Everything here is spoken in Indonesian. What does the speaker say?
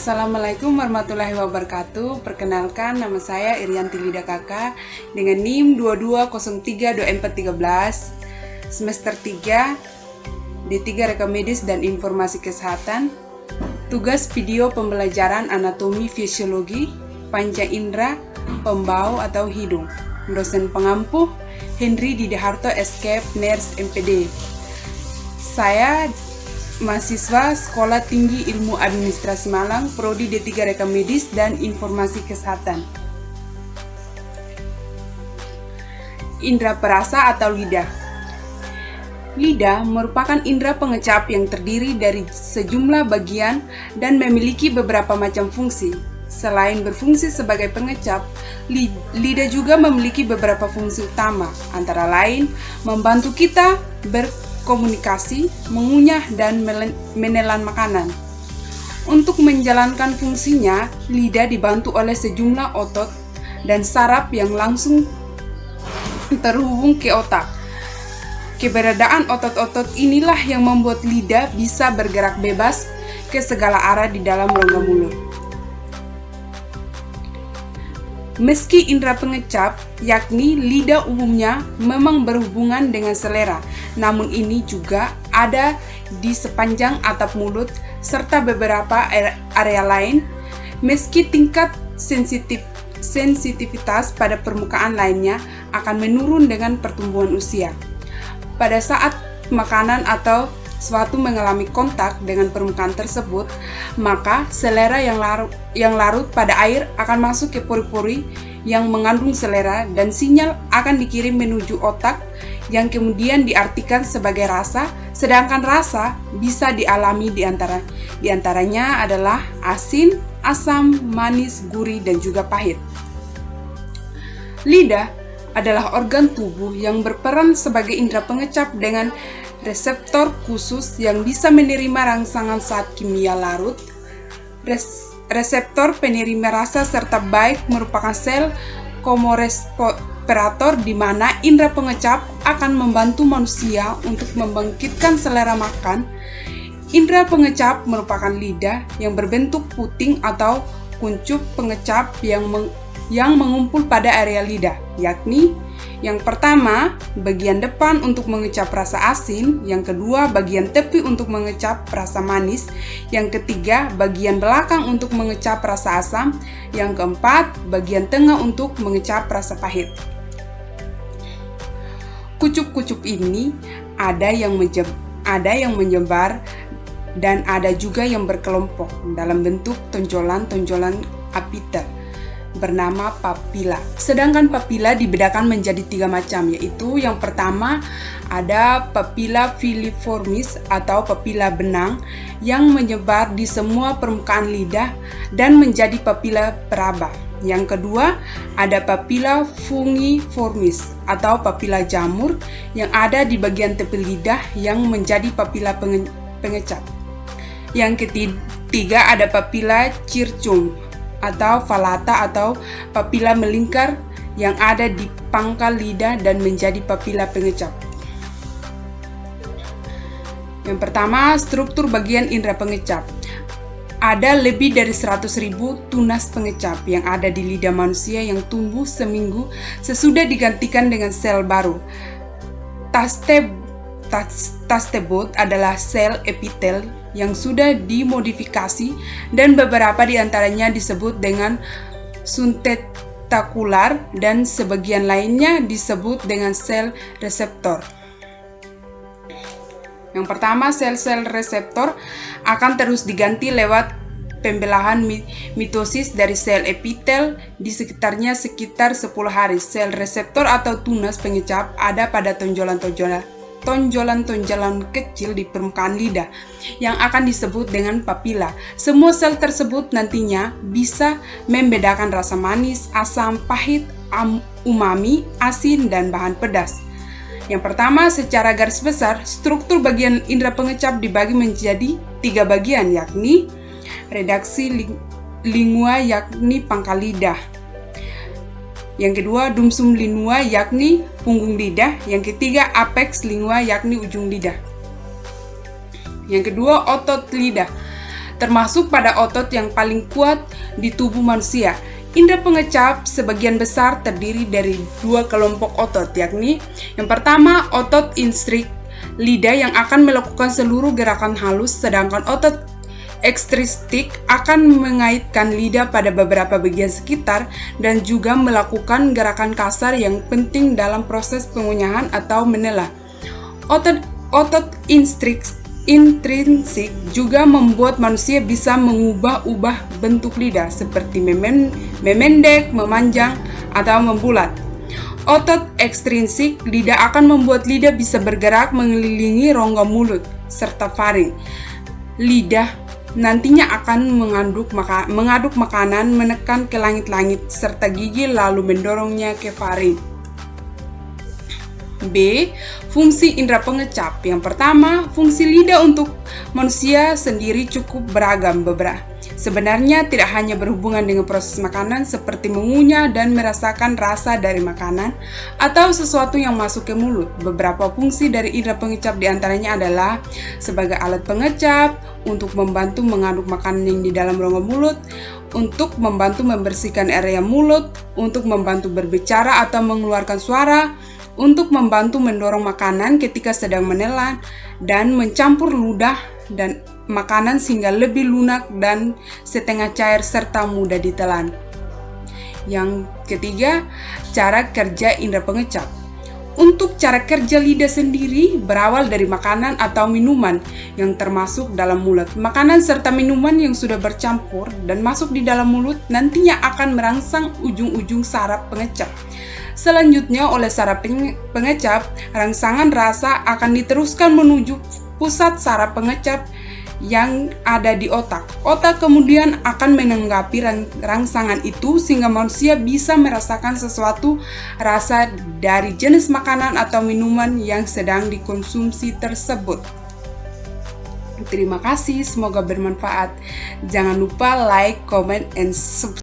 Assalamualaikum warahmatullahi wabarakatuh. Perkenalkan, nama saya Irianti Lida Kakak dengan NIM 22032413 semester 3 D3 Rekam Medis dan Informasi Kesehatan. Tugas video pembelajaran anatomi fisiologi panca indera pembau atau hidung. Dosen pengampu Henry Dideharto Escape Nurse MPD. Saya mahasiswa Sekolah Tinggi Ilmu Administrasi Malang, Prodi D3 Rekam Medis dan Informasi Kesehatan. Indera perasa atau lidah. Lidah merupakan indera pengecap yang terdiri dari sejumlah bagian dan memiliki beberapa macam fungsi. Selain berfungsi sebagai pengecap, lidah juga memiliki beberapa fungsi utama, antara lain membantu kita berkomunikasi, mengunyah, dan menelan makanan. Untuk menjalankan fungsinya, lidah dibantu oleh sejumlah otot dan saraf yang langsung terhubung ke otak. Keberadaan otot-otot inilah yang membuat lidah bisa bergerak bebas ke segala arah di dalam rongga mulut. Meski indera pengecap, yakni lidah umumnya memang berhubungan dengan selera, namun ini juga ada di sepanjang atap mulut serta beberapa area lain. Meski tingkat sensitivitas pada permukaan lainnya akan menurun dengan pertumbuhan usia. Pada saat makanan atau suatu mengalami kontak dengan permukaan tersebut, maka selera yang larut pada air akan masuk ke pori-pori yang mengandung selera dan sinyal akan dikirim menuju otak yang kemudian diartikan sebagai rasa, sedangkan rasa bisa dialami di antaranya adalah asin, asam, manis, gurih, dan juga pahit. Lidah adalah organ tubuh yang berperan sebagai indera pengecap dengan reseptor khusus yang bisa menerima rangsangan saat kimia larut. Reseptor penerima rasa serta baik merupakan sel komoreseptor di mana indera pengecap akan membantu manusia untuk membangkitkan selera makan. Indera pengecap merupakan lidah yang berbentuk puting atau kuncup pengecap yang mengumpul pada area lidah, yakni yang pertama, bagian depan untuk mengecap rasa asin, yang kedua, bagian tepi untuk mengecap rasa manis, yang ketiga, bagian belakang untuk mengecap rasa asam, yang keempat, bagian tengah untuk mengecap rasa pahit. Kucup-kucup ini ada yang menyebar dan ada juga yang berkelompok dalam bentuk tonjolan-tonjolan apitel bernama papila. Sedangkan papila dibedakan menjadi 3 macam, yaitu yang pertama ada papila filiformis atau papila benang yang menyebar di semua permukaan lidah dan menjadi papila peraba. Yang kedua ada papila fungiformis atau papila jamur yang ada di bagian tepi lidah yang menjadi papila pengecap. Yang ketiga ada papila circum atau falata atau papila melingkar yang ada di pangkal lidah dan menjadi papila pengecap. Yang pertama, struktur bagian indera pengecap. Ada lebih dari 100.000 tunas pengecap yang ada di lidah manusia yang tumbuh seminggu sesudah digantikan dengan sel baru. Tastebot adalah sel epitel yang sudah dimodifikasi dan beberapa di antaranya disebut dengan suntentakular dan sebagian lainnya disebut dengan sel reseptor. Yang pertama, sel-sel reseptor akan terus diganti lewat pembelahan mitosis dari sel epitel di sekitarnya sekitar 10 hari. Sel reseptor atau tunas pengecap ada pada tonjolan-tonjolan kecil di permukaan lidah yang akan disebut dengan papila. Semua sel tersebut nantinya bisa membedakan rasa manis, asam, pahit, umami, asin, dan bahan pedas. Yang pertama, secara garis besar, struktur bagian indera pengecap dibagi menjadi 3 bagian, yakni redaksi lingua, yakni pangkal lidah. Yang kedua, dumsum lingua, yakni punggung lidah. Yang ketiga, apex lingua, yakni ujung lidah. Yang kedua, otot lidah. termasuk pada otot yang paling kuat di tubuh manusia. Indera pengecap sebagian besar terdiri dari dua kelompok otot, yakni yang pertama otot instrik lidah yang akan melakukan seluruh gerakan halus, sedangkan otot ekstristik akan mengaitkan lidah pada beberapa bagian sekitar dan juga melakukan gerakan kasar yang penting dalam proses pengunyahan atau menelan. Otot intrinsik juga membuat manusia bisa mengubah-ubah bentuk lidah seperti memendek, memanjang, atau membulat. Otot ekstrinsik lidah akan membuat lidah bisa bergerak mengelilingi rongga mulut serta faring. Lidah nantinya akan mengaduk makanan, menekan ke langit-langit serta gigi lalu mendorongnya ke faring. B. Fungsi indera pengecap. Yang pertama, fungsi lidah untuk manusia sendiri cukup beragam. Sebenarnya tidak hanya berhubungan dengan proses makanan seperti mengunyah dan merasakan rasa dari makanan atau sesuatu yang masuk ke mulut. Beberapa fungsi dari indera pengecap diantaranya adalah sebagai alat pengecap, untuk membantu mengaduk makanan yang di dalam rongga mulut, untuk membantu membersihkan area mulut, untuk membantu berbicara atau mengeluarkan suara, untuk membantu mendorong makanan ketika sedang menelan, dan mencampur ludah dan makanan sehingga lebih lunak dan setengah cair serta mudah ditelan. Yang ketiga, cara kerja indera pengecap. Untuk cara kerja lidah sendiri berawal dari makanan atau minuman yang termasuk dalam mulut. Makanan serta minuman yang sudah bercampur dan masuk di dalam mulut nantinya akan merangsang ujung-ujung saraf pengecap. Selanjutnya, oleh saraf pengecap, rangsangan rasa akan diteruskan menuju pusat saraf pengecap yang ada di otak. Otak kemudian akan menanggapi rangsangan itu sehingga manusia bisa merasakan sesuatu rasa dari jenis makanan atau minuman yang sedang dikonsumsi tersebut. Terima kasih, semoga bermanfaat. Jangan lupa like, comment, and subscribe.